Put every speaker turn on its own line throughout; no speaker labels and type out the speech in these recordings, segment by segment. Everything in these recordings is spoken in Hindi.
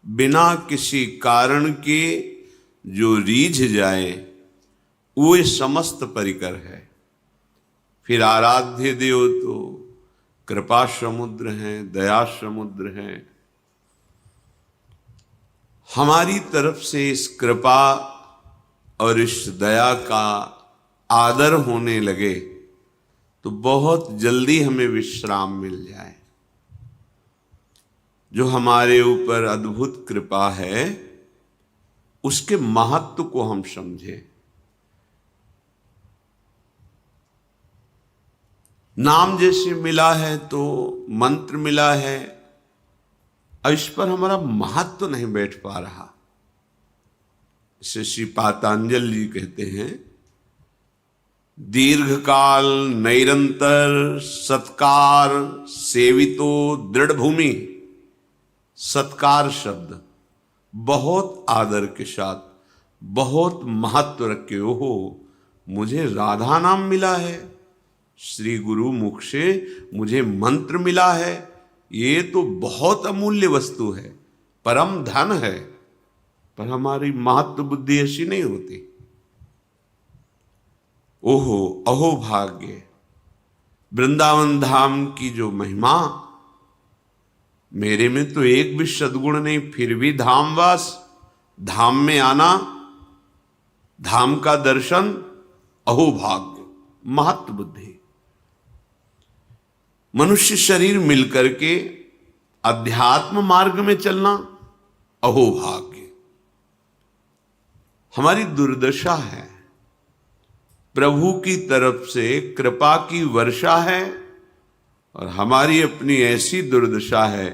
बिना किसी कारण के जो रीझ जाए वो समस्त परिकर है। फिर आराध्य देव तो कृपा समुद्र हैं, दया समुद्र हैं। हमारी तरफ से इस कृपा और इस दया का आदर होने लगे तो बहुत जल्दी हमें विश्राम मिल जाए। जो हमारे ऊपर अद्भुत कृपा है उसके महत्व को हम समझें। नाम जैसे मिला है तो मंत्र मिला है, इस पर हमारा महत्व नहीं बैठ पा रहा। इसे श्री पातंजलि जी कहते हैं, दीर्घकाल निरंतर सत्कार सेवितो दृढ़ भूमि। सत्कार शब्द बहुत आदर के साथ, बहुत महत्व रखे हो। मुझे राधा नाम मिला है, श्री गुरु मुख से मुझे मंत्र मिला है, ये तो बहुत अमूल्य वस्तु है, परम धन है। पर हमारी महत्व बुद्धि ऐसी नहीं होती। ओहो अहो भाग्य, वृंदावन धाम की जो महिमा, मेरे में तो एक भी सद्गुण नहीं, फिर भी धामवास, धाम में आना, धाम का दर्शन, अहो भाग्य, महत्व बुद्धि। मनुष्य शरीर मिलकर के अध्यात्म मार्ग में चलना, अहो भाग्य। हमारी दुर्दशा है, प्रभु की तरफ से कृपा की वर्षा है और हमारी अपनी ऐसी दुर्दशा है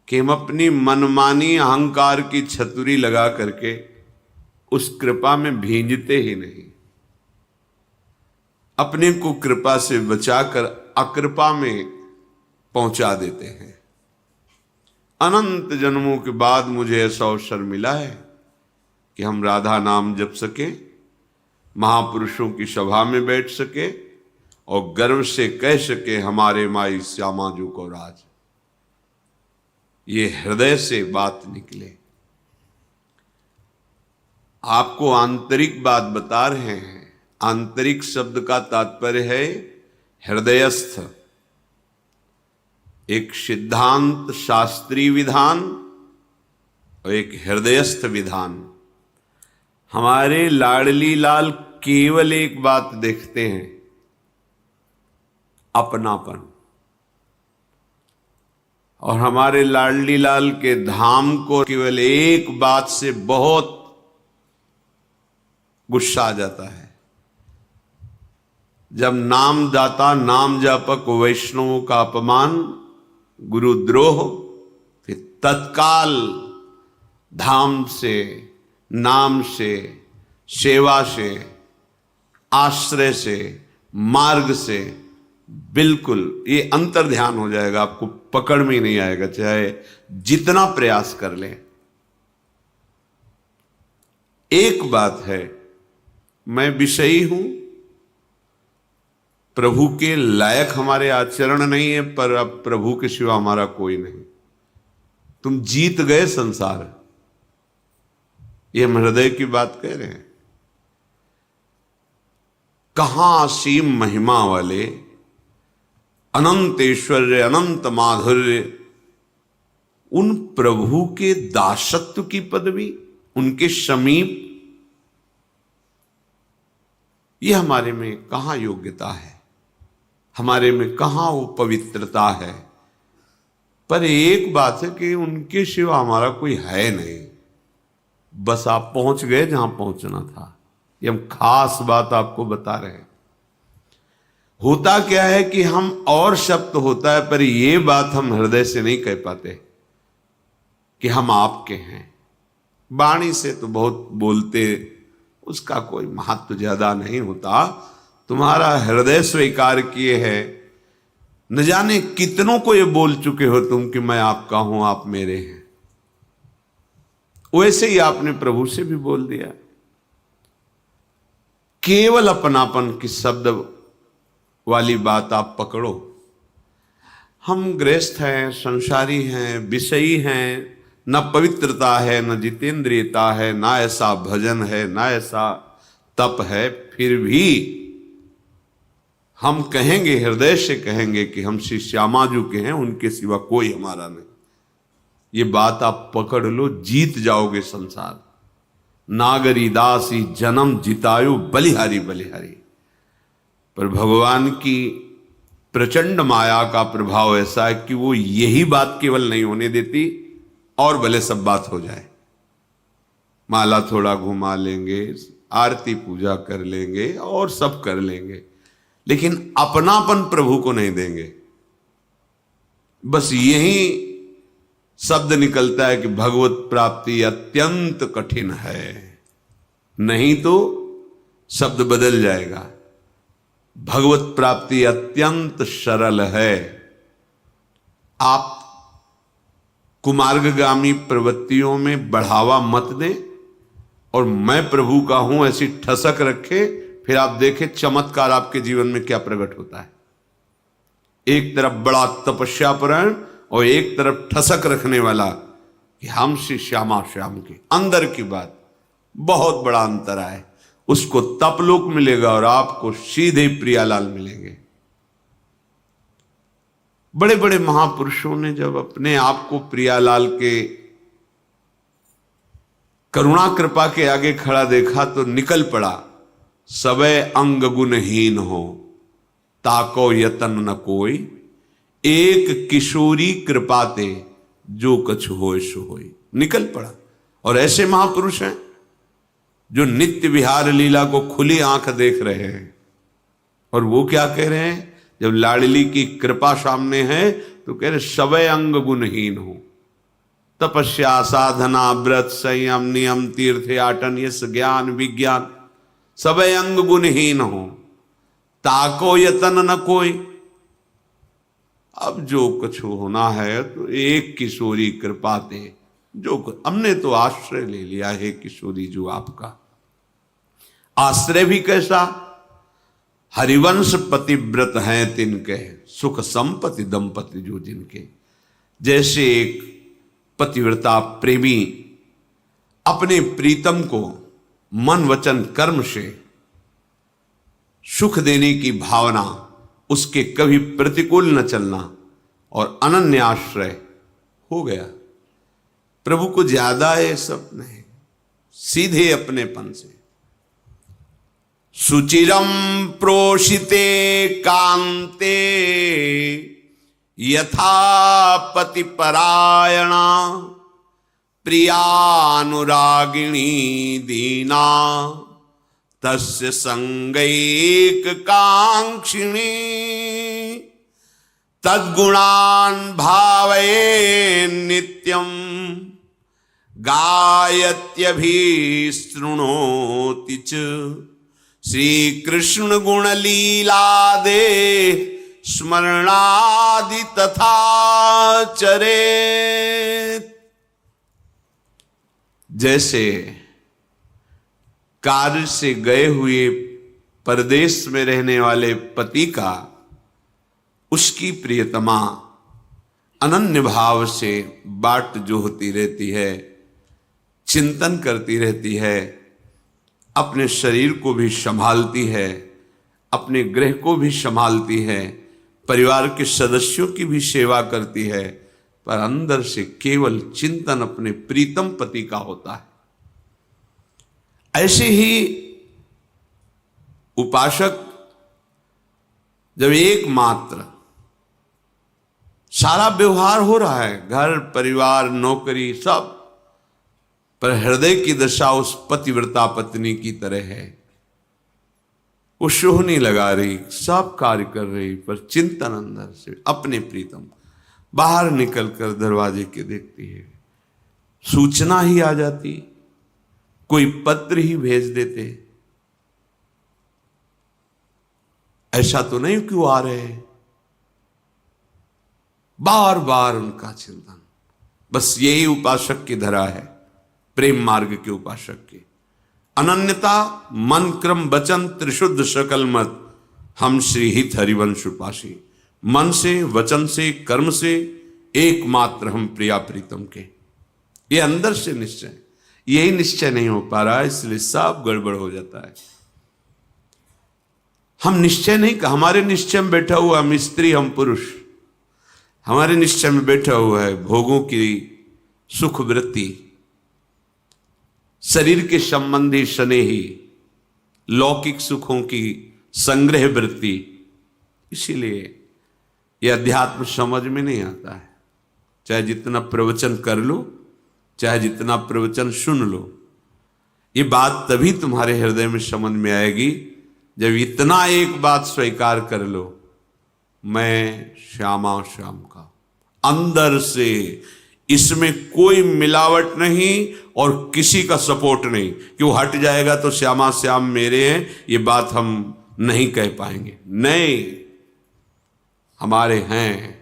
कि हम अपनी मनमानी अहंकार की छतुरी लगा करके उस कृपा में भींजते ही नहीं। अपने को कृपा से बचाकर अकृपा में पहुंचा देते हैं। अनंत जन्मों के बाद मुझे ऐसा अवसर मिला है कि हम राधा नाम जप सके, महापुरुषों की सभा में बैठ सके और गर्व से कह सके, हमारे माई श्यामा जो को राज। ये हृदय से बात निकले। आपको आंतरिक बात बता रहे हैं। आंतरिक शब्द का तात्पर्य है हृदयस्थ। एक सिद्धांत शास्त्रीय विधान और एक हृदयस्थ विधान। हमारे लाडली लाल केवल एक बात देखते हैं, अपनापन। और हमारे लाडली लाल के धाम को केवल एक बात से बहुत गुस्सा आ जाता है, जब नामदाता नाम जापक वैष्णवों का अपमान, गुरुद्रोह, फिर तत्काल धाम से, नाम से, सेवा से, आश्रय से, मार्ग से बिल्कुल ये अंतर ध्यान हो जाएगा। आपको पकड़ में ही नहीं आएगा, चाहे जितना प्रयास कर लें। एक बात है, मैं विषयी हूं, प्रभु के लायक हमारे आचरण नहीं है, पर अब प्रभु के सिवा हमारा कोई नहीं। तुम जीत गए संसार, ये हम हृदय की बात कह रहे हैं। कहां असीम महिमा वाले, अनंत ऐश्वर्य, अनंत माधुर्य, उन प्रभु के दासत्व की पदवी, उनके समीप, ये हमारे में कहां योग्यता है, हमारे में कहां वो पवित्रता है। पर एक बात है कि उनके सिवा हमारा कोई है नहीं। बस आप पहुंच गए जहां पहुंचना था। ये हम खास बात आपको बता रहे हैं। होता क्या है कि हम और शब्द होता है, पर ये बात हम हृदय से नहीं कह पाते कि हम आपके हैं। वाणी से तो बहुत बोलते, उसका कोई महत्व ज्यादा नहीं होता। तुम्हारा हृदय स्वीकार किए है, न जाने कितनों को ये बोल चुके हो तुम कि मैं आपका हूं, आप मेरे हैं। वैसे ही आपने प्रभु से भी बोल दिया। केवल अपनापन की शब्द वाली बात आप पकड़ो। हम गृहस्थ हैं, संसारी हैं, विषयी हैं, न पवित्रता है, न जितेंद्रियता है, ना ऐसा भजन है, ना ऐसा तप है, फिर भी हम कहेंगे, हृदय से कहेंगे कि हम श्री श्यामा जी के हैं, उनके सिवा कोई हमारा नहीं। ये बात आप पकड़ लो, जीत जाओगे संसार। नागरी दासी जन्म जितायु बलिहारी बलिहारी। पर भगवान की प्रचंड माया का प्रभाव ऐसा है कि वो यही बात केवल नहीं होने देती, और भले सब बात हो जाए। माला थोड़ा घुमा लेंगे, आरती पूजा कर लेंगे और सब कर लेंगे, लेकिन अपनापन प्रभु को नहीं देंगे। बस यही शब्द निकलता है कि भगवत प्राप्ति अत्यंत कठिन है, नहीं तो शब्द बदल जाएगा। भगवत प्राप्ति अत्यंत सरल है। आप कुमार्गगामी प्रवृत्तियों में बढ़ावा मत दें और मैं प्रभु का हूं ऐसी ठसक रखे, फिर आप देखें चमत्कार आपके जीवन में क्या प्रकट होता है। एक तरफ बड़ा तपस्यापरायण और एक तरफ ठसक रखने वाला कि हम श्री श्यामा श्याम के अंदर की बात, बहुत बड़ा अंतर है। उसको तपलोक मिलेगा और आपको सीधे प्रियालाल मिलेंगे। बड़े बड़े महापुरुषों ने जब अपने आप को प्रियालाल के करुणा कृपा के आगे खड़ा देखा तो निकल पड़ा, सबे अंग गुणहीन हो ताको यतन न कोई, एक किशोरी कृपाते जो कछ होय सो होय। निकल पड़ा। और ऐसे महापुरुष हैं जो नित्य विहार लीला को खुली आंख देख रहे हैं। और वो क्या कह रहे हैं, जब लाडली की कृपा सामने है तो कह रहे सबे अंग गुणहीन हो। तपस्या, साधना, व्रत, संयम, नियम, तीर्थ आटन, यश, ज्ञान, विज्ञान, सबे अंग गुणहीन हो ताको यतन न कोई। अब जो कुछ होना है तो एक किशोरी कृपा दे, जो हमने तो आश्रय ले लिया है किशोरी जो आपका। आश्रय भी कैसा, हरिवंश पतिव्रत हैं तिनके, सुख संपत्ति दंपति जो जिनके। जैसे एक पतिव्रता प्रेमी अपने प्रीतम को मन वचन कर्म से सुख देने की भावना, उसके कभी प्रतिकूल न चलना और अनन्य आश्रय हो गया। प्रभु को ज्यादा है सब नहीं, सीधे अपनेपन से। सुचिरम प्रोषिते कांते यथा पति परायणा, प्रियानुरागिणी दीना तस्य संगैक कांक्षिणी, तद्गुणान् भावये नित्यं गायत्यभिशृणोति च, श्री कृष्ण गुण लीला दे स्मरणादि तथा चरेत। जैसे कार्य से गए हुए परदेश में रहने वाले पति का उसकी प्रियतमा अनन्य भाव से बाट जोहती रहती है, चिंतन करती रहती है, अपने शरीर को भी संभालती है, अपने गृह को भी संभालती है, परिवार के सदस्यों की भी सेवा करती है, पर अंदर से केवल चिंतन अपने प्रीतम पति का होता है। ऐसे ही उपासक जब एकमात्र सारा व्यवहार हो रहा है, घर परिवार नौकरी सब, पर हृदय की दशा उस पतिव्रता पत्नी की तरह है। वो शोहनी लगा रही, सब कार्य कर रही, पर चिंतन अंदर से अपने प्रीतम। बाहर निकलकर दरवाजे के देखती है, सूचना ही आ जाती, कोई पत्र ही भेज देते, ऐसा तो नहीं क्यों आ रहे हैं। बार बार उनका चिंतन, बस यही उपासक की धरा है, प्रेम मार्ग के उपासक की अनन्यता। मन क्रम वचन त्रिशुद्ध सकल मत, हम श्री हित हरिवंश उपासी। मन से, वचन से, कर्म से एकमात्र हम प्रिया प्रीतम के। ये अंदर से निश्चय, यही निश्चय नहीं हो पा रहा है, इसलिए सब गड़बड़ हो जाता है। हम निश्चय नहीं, हमारे निश्चय में बैठा हुआ हम स्त्री हम पुरुष, हमारे निश्चय में बैठा हुआ है भोगों की सुख वृत्ति, शरीर के संबंधी स्नेही, लौकिक सुखों की संग्रह वृत्ति। इसीलिए यह अध्यात्म समझ में नहीं आता है। चाहे जितना प्रवचन कर लो, चाहे जितना प्रवचन सुन लो, ये बात तभी तुम्हारे हृदय में समझ में आएगी जब इतना एक बात स्वीकार कर लो, मैं श्यामा श्याम का, अंदर से इसमें कोई मिलावट नहीं और किसी का सपोर्ट नहीं कि वो हट जाएगा तो श्यामा श्याम मेरे हैं, ये बात हम नहीं कह पाएंगे। नहीं, हमारे हैं,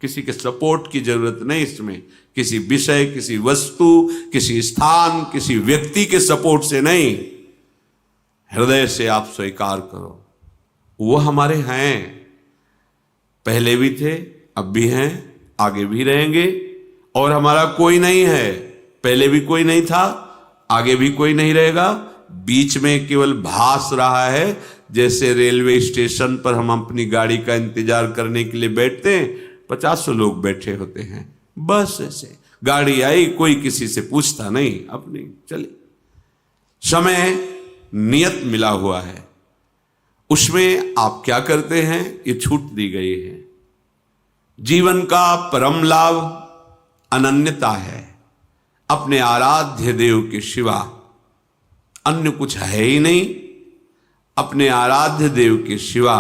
किसी के सपोर्ट की जरूरत नहीं इसमें, किसी विषय, किसी वस्तु, किसी स्थान, किसी व्यक्ति के सपोर्ट से नहीं, हृदय से आप स्वीकार करो वो हमारे हैं, पहले भी थे, अब भी हैं, आगे भी रहेंगे। और हमारा कोई नहीं है, पहले भी कोई नहीं था, आगे भी कोई नहीं रहेगा, बीच में केवल भास रहा है। जैसे रेलवे स्टेशन पर हम अपनी गाड़ी का इंतजार करने के लिए बैठते हैं, 50 लोग बैठे होते हैं, बस ऐसे गाड़ी आई, कोई किसी से पूछता नहीं, अपनी चली। समय नियत मिला हुआ है, उसमें आप क्या करते हैं ये छूट दी गई है। जीवन का परम लाभ अनन्यता है, अपने आराध्य देव के सिवा अन्य कुछ है ही नहीं। अपने आराध्य देव के सिवा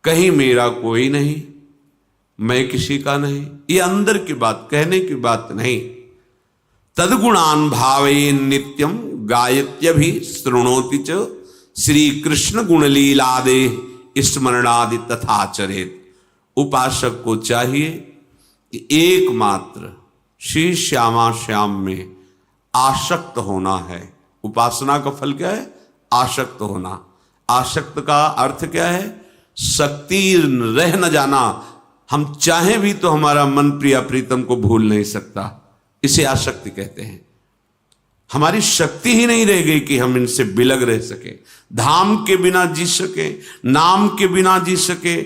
कहीं मेरा कोई नहीं, मैं किसी का नहीं। ये अंदर की बात, कहने की बात नहीं। तद्गुणान भावे नित्यम गायत्यभि शृणोति च श्री कृष्ण गुणलीलादे स्मरणादि तथाचरेत। उपासक को चाहिए कि एकमात्र श्री श्यामा श्याम में आसक्त होना है। उपासना का फल क्या है? आसक्त होना। आसक्त का अर्थ क्या है? शक्ति रह न जाना। हम चाहें भी तो हमारा मन प्रिया प्रीतम को भूल नहीं सकता, इसे आसक्ति कहते हैं। हमारी शक्ति ही नहीं रह गई कि हम इनसे बिलग रह सके, धाम के बिना जी सके, नाम के बिना जी सके,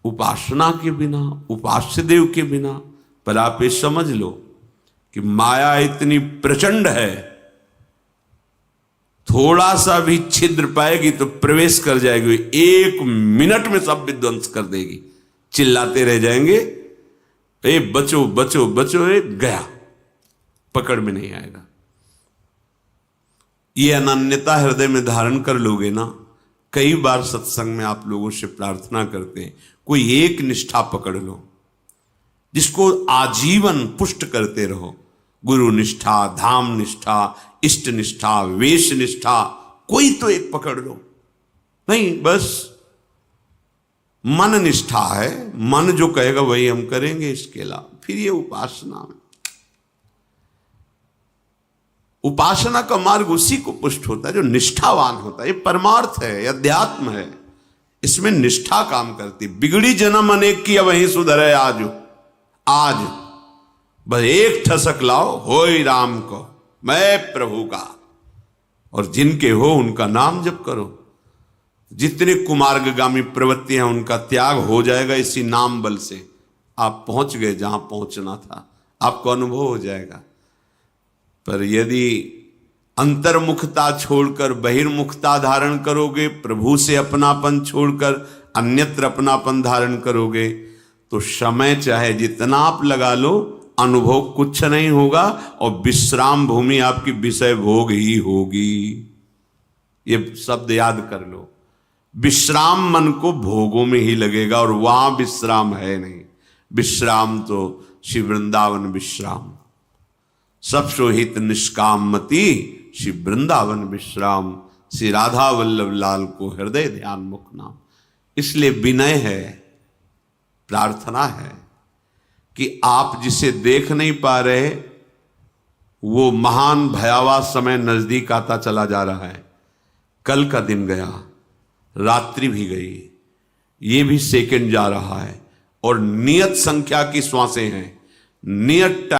उपासना के बिना, उपास्य देव के बिना। पर आप ये समझ लो कि माया इतनी प्रचंड है, थोड़ा सा भी छिद्र पाएगी तो प्रवेश कर जाएगी, 1 मिनट में सब विध्वंस कर देगी। चिल्लाते रह जाएंगे, ए बचो बचो बचो, ए गया, पकड़ में नहीं आएगा। ये अनन्यता हृदय में धारण कर लोगे ना। कई बार सत्संग में आप लोगों से प्रार्थना करते हैं, कोई एक निष्ठा पकड़ लो जिसको आजीवन पुष्ट करते रहो। गुरु निष्ठा, धाम निष्ठा, इष्ट निष्ठा, वेश निष्ठा, कोई तो एक पकड़ लो। नहीं, बस मन निष्ठा है, मन जो कहेगा वही हम करेंगे, इसके अलावा फिर ये उपासना में, उपासना का मार्ग उसी को पुष्ट होता है जो निष्ठावान होता है। ये परमार्थ है, ये अध्यात्म है, इसमें निष्ठा काम करती। बिगड़ी जन्म अनेक की वही सुधरे आज, आज बस एक ठसक लाओ, होय राम को, मैं प्रभु का, और जिनके हो उनका नाम जप करो। जितने कुमार्गगामी प्रवृत्ति हैं उनका त्याग हो जाएगा इसी नाम बल से। आप पहुंच गए जहां पहुंचना था, आपको अनुभव हो जाएगा। पर यदि अंतर्मुखता छोड़कर बहिर्मुखता धारण करोगे, प्रभु से अपनापन छोड़कर अन्यत्र अपनापन धारण करोगे, तो समय चाहे जितना आप लगा लो, अनुभव कुछ नहीं होगा और विश्राम भूमि आपकी विषय भोग ही होगी। ये शब्द याद कर लो। विश्राम मन को भोगों में ही लगेगा और वहां विश्राम है नहीं। विश्राम तो श्री वृंदावन विश्राम, सब सोहित निष्काम मति श्री वृंदावन विश्राम। श्री राधा वल्लभ लाल को हृदय ध्यान मुख नाम। इसलिए विनय है, प्रार्थना है कि आप जिसे देख नहीं पा रहे, वो महान भयावह समय नजदीक आता चला जा रहा है। कल का दिन गया, रात्रि भी गई, ये भी सेकंड जा रहा है और नियत संख्या की श्वासें हैं, नियत